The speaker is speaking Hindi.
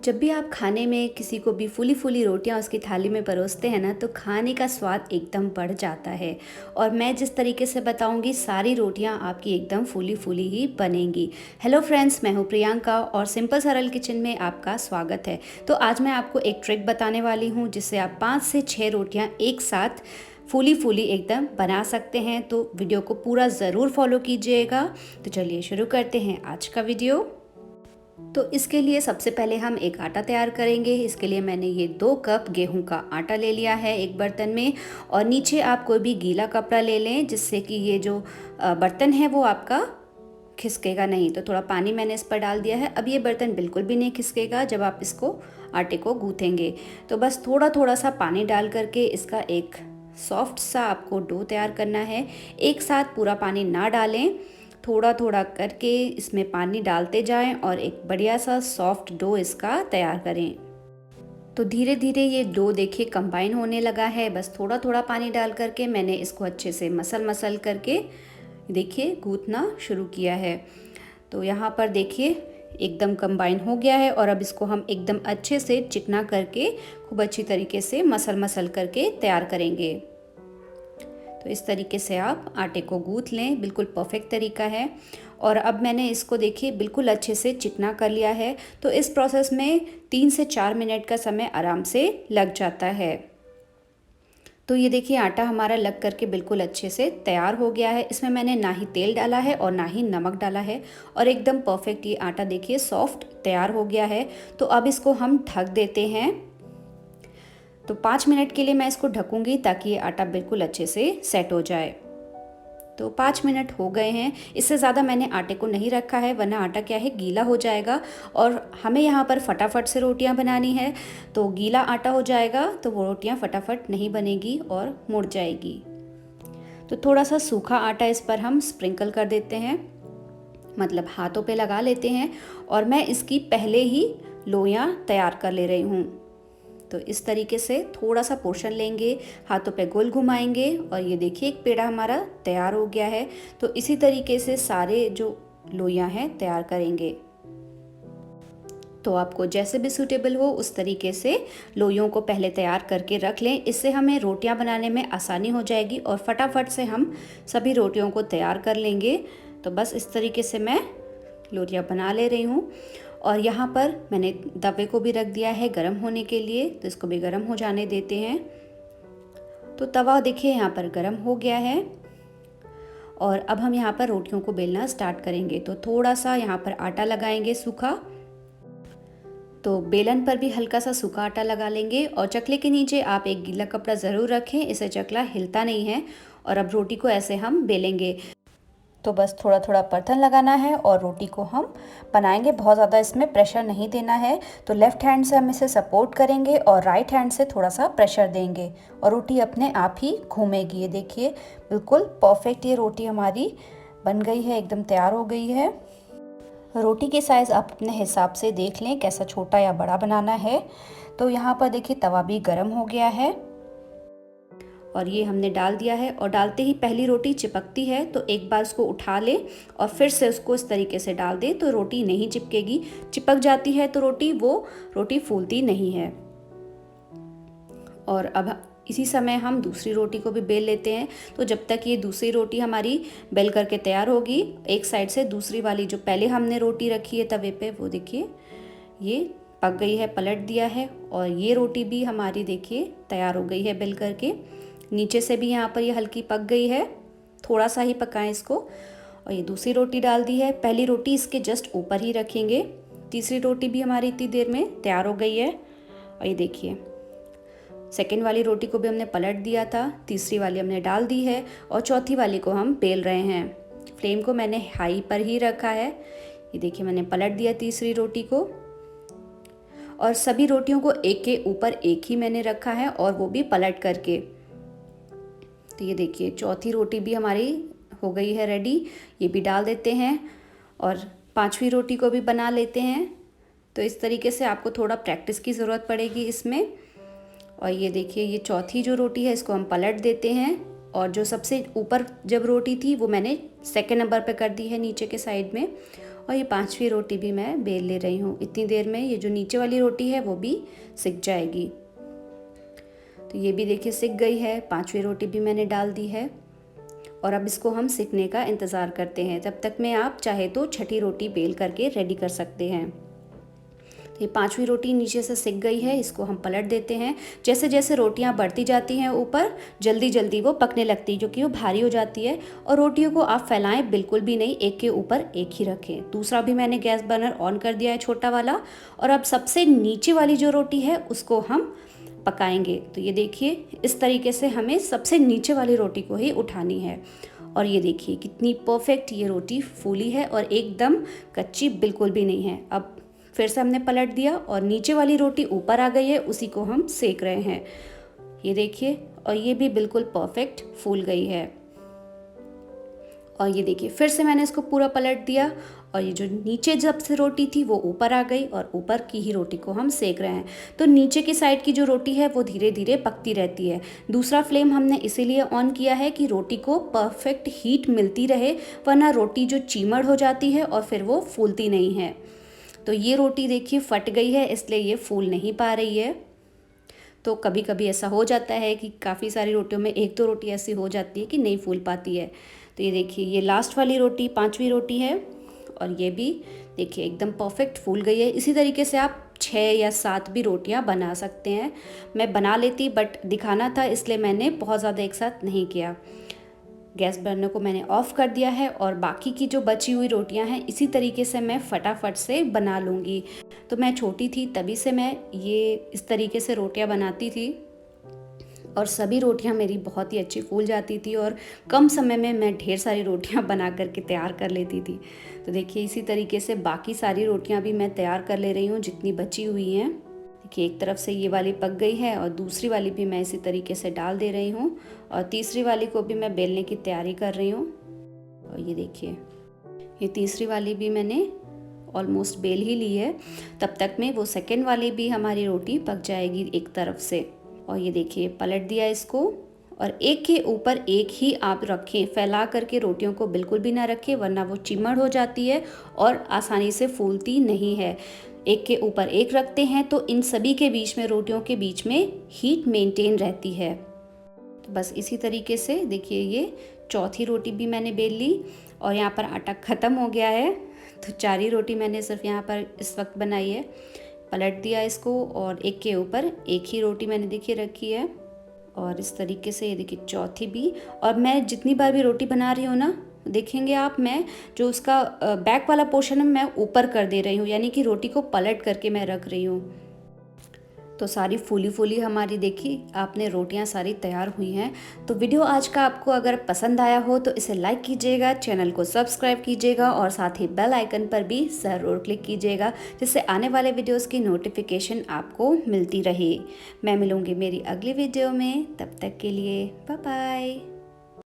जब भी आप खाने में किसी को भी फूली फूली रोटियां उसकी थाली में परोसते हैं ना, तो खाने का स्वाद एकदम बढ़ जाता है। और मैं जिस तरीके से बताऊंगी सारी रोटियां आपकी एकदम फूली फूली ही बनेंगी। हेलो फ्रेंड्स, मैं हूं प्रियंका और सिंपल सरल किचन में आपका स्वागत है। तो आज मैं आपको एक ट्रिक बताने वाली हूं जिससे आप 5 से 6 रोटियां एक साथ फूली फूली एकदम बना सकते हैं। तो वीडियो को पूरा ज़रूर फॉलो कीजिएगा। तो चलिए शुरू करते हैं आज का वीडियो। तो इसके लिए सबसे पहले हम एक आटा तैयार करेंगे। इसके लिए मैंने ये 2 कप गेहूं का आटा ले लिया है एक बर्तन में। और नीचे आप कोई भी गीला कपड़ा ले लें जिससे कि ये जो बर्तन है वो आपका खिसकेगा नहीं। तो थोड़ा पानी मैंने इस पर डाल दिया है। अब ये बर्तन बिल्कुल भी नहीं खिसकेगा जब आप इसको आटे को गूँथेंगे। तो बस थोड़ा थोड़ा सा पानी डाल करके इसका एक सॉफ्ट सा आपको डो तैयार करना है। एक साथ पूरा पानी ना डालें, थोड़ा थोड़ा करके इसमें पानी डालते जाएं और एक बढ़िया सा सॉफ्ट डो इसका तैयार करें। तो धीरे धीरे ये डो देखिए कंबाइन होने लगा है। बस थोड़ा थोड़ा पानी डाल करके मैंने इसको अच्छे से मसल करके देखिए गूंथना शुरू किया है। तो यहाँ पर देखिए एकदम कंबाइन हो गया है। और अब इसको हम एकदम अच्छे से चिकना करके खूब अच्छी तरीके से मसल करके तैयार करेंगे। तो इस तरीके से आप आटे को गूँथ लें, बिल्कुल परफेक्ट तरीका है। और अब मैंने इसको देखिए बिल्कुल अच्छे से चिकना कर लिया है। तो इस प्रोसेस में 3 से 4 मिनट का समय आराम से लग जाता है। तो ये देखिए आटा हमारा लग करके बिल्कुल अच्छे से तैयार हो गया है। इसमें मैंने ना ही तेल डाला है और ना ही नमक डाला है और एकदम परफेक्ट ये आटा देखिए सॉफ्ट तैयार हो गया है। तो अब इसको हम ढक देते हैं। तो 5 मिनट के लिए मैं इसको ढकूंगी ताकि ये आटा बिल्कुल अच्छे से सेट हो जाए। तो 5 मिनट हो गए हैं। इससे ज़्यादा मैंने आटे को नहीं रखा है वरना आटा क्या है गीला हो जाएगा और हमें यहाँ पर फटाफट से रोटियाँ बनानी है। तो गीला आटा हो जाएगा तो वो रोटियाँ फटाफट नहीं बनेगी और मुड़ जाएगी। तो थोड़ा सा सूखा आटा इस पर हम स्प्रिंकल कर देते हैं, मतलब हाथों पे लगा लेते हैं। और मैं इसकी पहले ही लोइयाँ तैयार कर ले रही हूँ। तो इस तरीके से थोड़ा सा पोर्शन लेंगे, हाथों पे गोल घुमाएंगे और ये देखिए एक पेड़ा हमारा तैयार हो गया है। तो इसी तरीके से सारे जो लोइयां हैं तैयार करेंगे। तो आपको जैसे भी सूटेबल हो उस तरीके से लोइयों को पहले तैयार करके रख लें। इससे हमें रोटियां बनाने में आसानी हो जाएगी और फटाफट से हम सभी रोटियों को तैयार कर लेंगे। तो बस इस तरीके से मैं लोइयां बना ले रही हूँ। और यहाँ पर मैंने तवे को भी रख दिया है गर्म होने के लिए। तो इसको भी गर्म हो जाने देते हैं। तो तवा देखिए यहाँ पर गर्म हो गया है। और अब हम यहाँ पर रोटियों को बेलना स्टार्ट करेंगे। तो थोड़ा सा यहाँ पर आटा लगाएंगे सूखा। तो बेलन पर भी हल्का सा सूखा आटा लगा लेंगे और चकले के नीचे आप एक गीला कपड़ा ज़रूर रखें, इससे चकला हिलता नहीं है। और अब रोटी को ऐसे हम बेलेंगे। तो बस थोड़ा थोड़ा परथन लगाना है और रोटी को हम बनाएंगे। बहुत ज़्यादा इसमें प्रेशर नहीं देना है। तो लेफ़्ट हैंड से हम इसे सपोर्ट करेंगे और राइट हैंड से थोड़ा सा प्रेशर देंगे और रोटी अपने आप ही घूमेगी। ये देखिए बिल्कुल परफेक्ट ये रोटी हमारी बन गई है, एकदम तैयार हो गई है। रोटी के साइज़ आप अपने हिसाब से देख लें कैसा छोटा या बड़ा बनाना है। तो यहाँ पर देखिए तवा भी गर्म हो गया है और ये हमने डाल दिया है। और डालते ही पहली रोटी चिपकती है तो एक बार उसको उठा लें और फिर से उसको इस तरीके से डाल दें तो रोटी नहीं चिपकेगी। चिपक जाती है तो रोटी फूलती नहीं है। और अब इसी समय हम दूसरी रोटी को भी बेल लेते हैं। तो जब तक ये दूसरी रोटी हमारी बेल करके तैयार होगी, एक साइड से दूसरी वाली जो पहले हमने रोटी रखी है तवे पे वो देखिए ये पक गई है, पलट दिया है। और ये रोटी भी हमारी देखिए तैयार हो गई है बेल करके। नीचे से भी यहाँ पर ये हल्की पक गई है, थोड़ा सा ही पकाएं इसको। और ये दूसरी रोटी डाल दी है, पहली रोटी इसके जस्ट ऊपर ही रखेंगे। तीसरी रोटी भी हमारी इतनी देर में तैयार हो गई है। और ये देखिए सेकेंड वाली रोटी को भी हमने पलट दिया था, तीसरी वाली हमने डाल दी है और चौथी वाली को हम बेल रहे हैं। फ्लेम को मैंने हाई पर ही रखा है। ये देखिए मैंने पलट दिया तीसरी रोटी को और सभी रोटियों को एक के ऊपर एक ही मैंने रखा है और वो भी पलट करके। तो ये देखिए चौथी रोटी भी हमारी हो गई है रेडी, ये भी डाल देते हैं और 5वीं रोटी को भी बना लेते हैं। तो इस तरीके से आपको थोड़ा प्रैक्टिस की ज़रूरत पड़ेगी इसमें। और ये देखिए ये चौथी जो रोटी है इसको हम पलट देते हैं और जो सबसे ऊपर जब रोटी थी वो मैंने सेकेंड नंबर पे कर दी है नीचे के साइड में। और ये 5वीं रोटी भी मैं बेल ले रही हूँ। इतनी देर में ये जो नीचे वाली रोटी है वो भी सिक जाएगी। तो ये भी देखिए सिक गई है, 5वीं रोटी भी मैंने डाल दी है और अब इसको हम सिकने का इंतज़ार करते हैं। तब तक में आप चाहे तो छठी रोटी बेल करके रेडी कर सकते हैं। तो ये 5वीं रोटी नीचे से सिक गई है, इसको हम पलट देते हैं। जैसे जैसे रोटियां बढ़ती जाती हैं ऊपर, जल्दी जल्दी वो पकने लगती है क्योंकि वो भारी हो जाती है। और रोटियों को आप फैलाएं बिल्कुल भी नहीं, एक के ऊपर एक ही रखें। दूसरा भी मैंने गैस बर्नर ऑन कर दिया है, छोटा वाला। और अब सबसे नीचे वाली जो रोटी है उसको हम पकाएंगे। तो ये देखिए इस तरीके से हमें सबसे नीचे वाली रोटी को ही उठानी है। और ये देखिए कितनी परफेक्ट ये रोटी फूली है और एकदम कच्ची बिल्कुल भी नहीं है। अब फिर से हमने पलट दिया और नीचे वाली रोटी ऊपर आ गई है, उसी को हम सेक रहे हैं। ये देखिए, और ये भी बिल्कुल परफेक्ट फूल गई है। और ये देखिए फिर से मैंने इसको पूरा पलट दिया और ये जो नीचे जब से रोटी थी वो ऊपर आ गई और ऊपर की ही रोटी को हम सेक रहे हैं। तो नीचे की साइड की जो रोटी है वो धीरे धीरे पकती रहती है। दूसरा फ्लेम हमने इसीलिए ऑन किया है कि रोटी को परफेक्ट हीट मिलती रहे, वरना रोटी जो चीमड़ हो जाती है और फिर वो फूलती नहीं है। तो ये रोटी देखिए फट गई है, इसलिए ये फूल नहीं पा रही है। तो कभी कभी ऐसा हो जाता है कि काफ़ी सारी रोटियों में एक दो रोटी ऐसी हो जाती है कि नहीं फूल पाती है। तो ये देखिए ये लास्ट वाली रोटी 5वीं रोटी है और ये भी देखिए एकदम परफेक्ट फूल गई है। इसी तरीके से आप 6 या 7 भी रोटियां बना सकते हैं। मैं बना लेती बट दिखाना था इसलिए मैंने बहुत ज़्यादा एक साथ नहीं किया। गैस बर्नर को मैंने ऑफ़ कर दिया है और बाकी की जो बची हुई रोटियां हैं इसी तरीके से मैं फटाफट से बना लूँगी। तो मैं छोटी थी तभी से मैं ये इस तरीके से रोटियां बनाती थी और सभी रोटियां मेरी बहुत ही अच्छी फूल जाती थी और कम समय में मैं ढेर सारी रोटियां बना करके तैयार कर लेती थी। तो देखिए इसी तरीके से बाकी सारी रोटियां भी मैं तैयार कर ले रही हूँ जितनी बची हुई हैं। देखिए एक तरफ से ये वाली पक गई है और दूसरी वाली भी मैं इसी तरीके से डाल दे रही हूँ और तीसरी वाली को भी मैं बेलने की तैयारी कर रही हूँ। और ये देखिए ये तीसरी वाली भी मैंने ऑलमोस्ट बेल ही ली है। तब तक में वो सेकेंड वाली भी हमारी रोटी पक जाएगी एक तरफ से। और ये देखिए पलट दिया इसको और एक के ऊपर एक ही आप रखें, फैला करके रोटियों को बिल्कुल भी ना रखें वरना वो चिमड़ हो जाती है और आसानी से फूलती नहीं है। एक के ऊपर एक रखते हैं तो इन सभी के बीच में, रोटियों के बीच में हीट मेंटेन रहती है। तो बस इसी तरीके से देखिए ये चौथी रोटी भी मैंने बेल ली और यहाँ पर आटा ख़त्म हो गया है। तो 4 रोटी मैंने सिर्फ यहाँ पर इस वक्त बनाई है। पलट दिया इसको और एक के ऊपर एक ही रोटी मैंने देखिए रखी है और इस तरीके से ये देखिए चौथी भी। और मैं जितनी बार भी रोटी बना रही हूँ ना, देखेंगे आप, मैं जो उसका बैक वाला पोर्शन है मैं ऊपर कर दे रही हूँ, यानी कि रोटी को पलट करके मैं रख रही हूँ। तो सारी फूली फूली हमारी देखी आपने रोटियां सारी तैयार हुई हैं। तो वीडियो आज का आपको अगर पसंद आया हो तो इसे लाइक कीजिएगा, चैनल को सब्सक्राइब कीजिएगा और साथ ही बेल आइकन पर भी ज़रूर क्लिक कीजिएगा जिससे आने वाले वीडियोस की नोटिफिकेशन आपको मिलती रहे। मैं मिलूँगी मेरी अगली वीडियो में, तब तक के लिए बाय बाय।